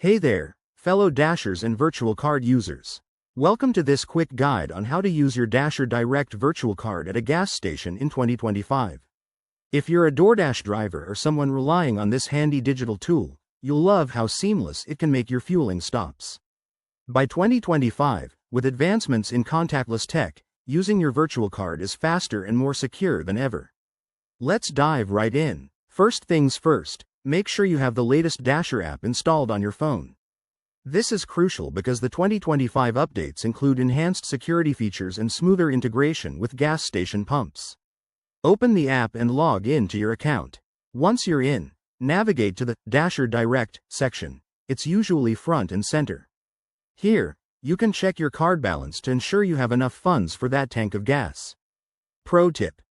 Hey there, fellow Dashers and virtual card users. Welcome to this quick guide on how to use your Dasher Direct virtual card at a gas station in 2025. If you're a DoorDash driver or someone relying on this handy digital tool, you'll love how seamless it can make your fueling stops. By 2025, with advancements in contactless tech, using your virtual card is faster and more secure than ever. Let's dive right in. First things first, make sure you have the latest Dasher app installed on your phone. This is crucial because the 2025 updates include enhanced security features and smoother integration with gas station pumps. Open the app and log in to your account. Once you're in, navigate to the Dasher Direct section. It's usually front and center. Here, you can check your card balance to ensure you have enough funds for that tank of gas. Pro tip: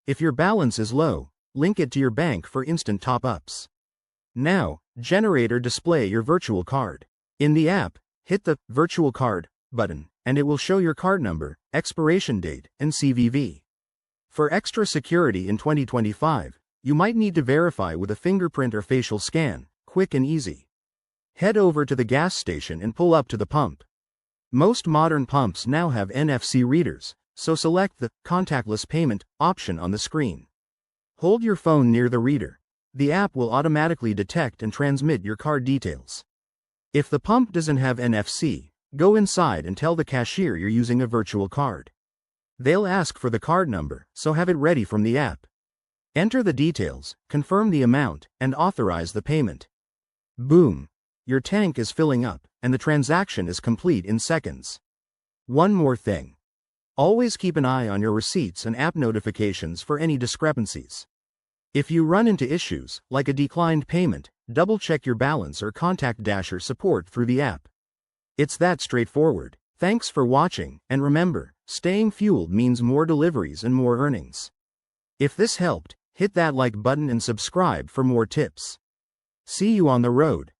if your balance is low, link it to your bank for instant top-ups. Now, generate or display your virtual card. In the app, hit the Virtual Card button, and it will show your card number, expiration date, and CVV. For extra security in 2025, you might need to verify with a fingerprint or facial scan, quick and easy. Head over to the gas station and pull up to the pump. Most modern pumps now have NFC readers, so select the contactless payment option on the screen. Hold your phone near the reader. The app will automatically detect and transmit your card details. If the pump doesn't have NFC, go inside and tell the cashier you're using a virtual card. They'll ask for the card number, so have it ready from the app. Enter the details, confirm the amount, and authorize the payment. Boom! Your tank is filling up, and the transaction is complete in seconds. One more thing. Always keep an eye on your receipts and app notifications for any discrepancies. If you run into issues, like a declined payment, double-check your balance or contact Dasher support through the app. It's that straightforward. Thanks for watching, and remember, staying fueled means more deliveries and more earnings. If this helped, hit that like button and subscribe for more tips. See you on the road.